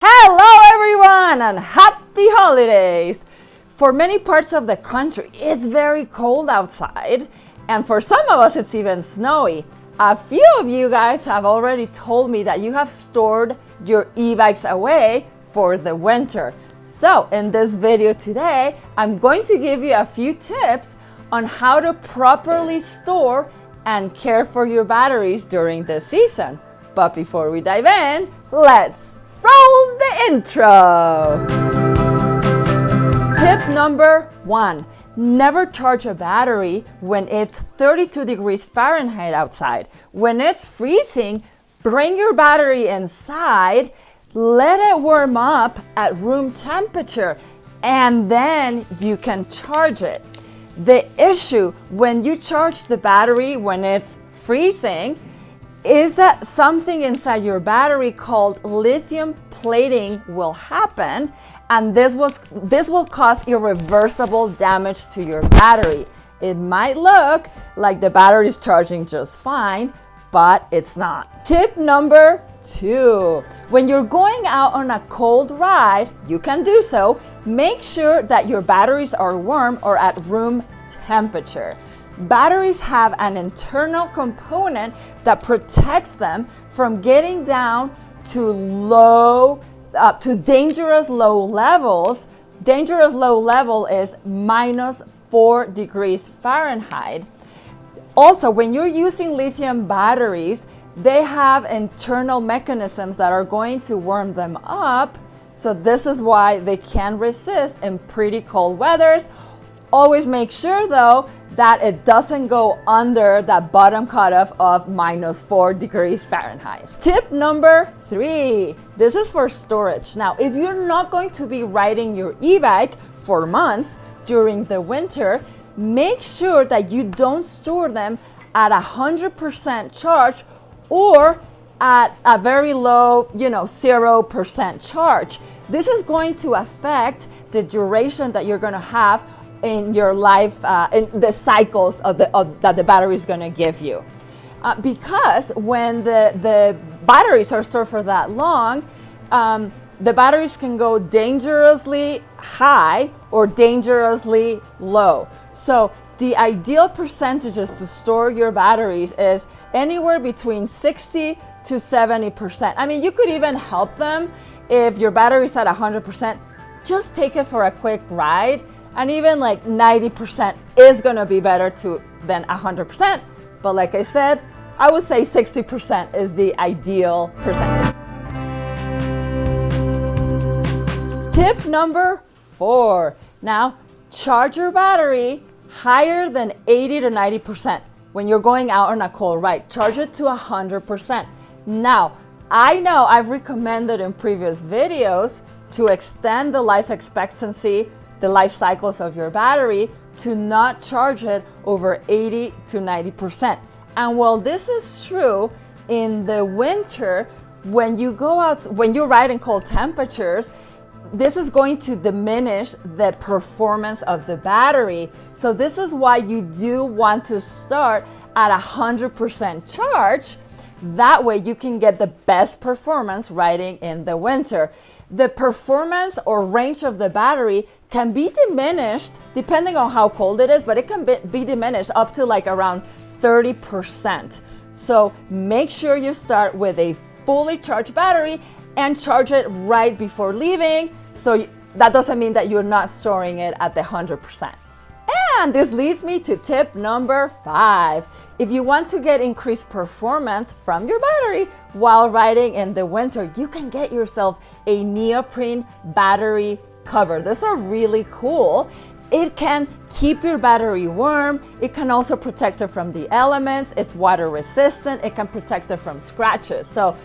Hello everyone and happy holidays! For many parts of the country, it's very cold outside, and for some of us it's even snowy. A few of you guys have already told me that you have stored your e-bikes away for the winter. So in this video today, I'm going to give you a few tips on how to properly store and care for your batteries during this season. But before we dive in, let's roll the intro! Tip number 1. Never charge a battery when it's 32 degrees Fahrenheit outside. When it's freezing, bring your battery inside, let it warm up at room temperature, and then you can charge it. The issue when you charge the battery when it's freezing is that something inside your battery called lithium plating will happen, and this will cause irreversible damage to your battery. It might look like the battery is charging just fine, but it's not. Tip number 2. When you're going out on a cold ride, you can do so. Make sure that your batteries are warm or at room temperature. Batteries have an internal component that protects them from getting down to dangerous low levels. Dangerous low level is -4 degrees Fahrenheit. Also, when you're using lithium batteries, they have internal mechanisms that are going to warm them up. So this is why they can resist in pretty cold weathers. Always make sure though that it doesn't go under that bottom cutoff of -4 degrees Fahrenheit. Tip number 3. This is for storage. Now, if you're not going to be riding your e-bike for months during the winter, make sure that you don't store them at 100% charge or at a very low, 0% charge. This is going to affect the duration that you're going to have in your life, in the cycles that the battery is going to give you. Because when the batteries are stored for that long, the batteries can go dangerously high or dangerously low. So the ideal percentages to store your batteries is anywhere between 60 to 70%. I mean, you could even help them if your battery is at 100%. Just take it for a quick ride. And even like 90% is gonna be better than 100%. But like I said, I would say 60% is the ideal percentage. Tip number 4. Now, charge your battery higher than 80 to 90%. When you're going out on a cold ride, charge it to 100%. Now, I know I've recommended in previous videos to extend the life expectancy, the life cycles of your battery, to not charge it over 80 to 90%. And while this is true in the winter, when you ride in cold temperatures, this is going to diminish the performance of the battery. So this is why you do want to start at 100% charge. That way you can get the best performance riding in the winter. The performance or range of the battery can be diminished depending on how cold it is, but it can be diminished up to like around 30%. So make sure you start with a fully charged battery and charge it right before leaving. So that doesn't mean that you're not storing it at the 100%. And this leads me to tip number 5. If you want to get increased performance from your battery while riding in the winter, you can get yourself a neoprene battery cover. These are really cool. It can keep your battery warm. It can also protect it from the elements. It's water resistant. It can protect it from scratches. So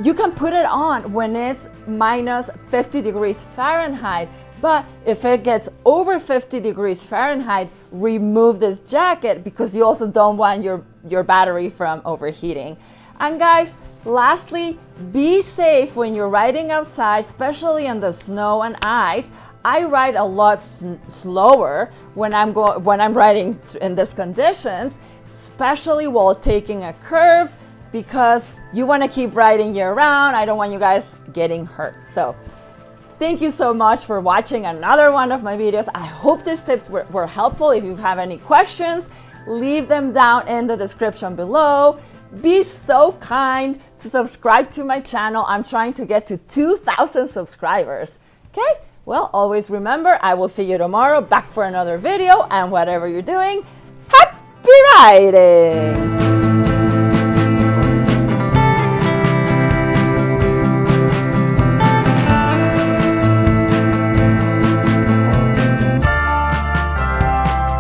you can put it on when it's -50 degrees Fahrenheit. But if it gets over 50 degrees Fahrenheit, remove this jacket because you also don't want your battery from overheating. And guys, lastly, be safe when you're riding outside, especially in the snow and ice. I ride a lot slower when I'm riding in these conditions, especially while taking a curve, because You want to keep riding year round. I don't want you guys getting hurt. So thank you so much for watching another one of my videos. I hope these tips were helpful. If you have any questions, leave them down in the description below. Be so kind to subscribe to my channel. I'm trying to get to 2,000 subscribers. Okay? Well, always remember, I will see you tomorrow back for another video, and whatever you're doing, happy riding!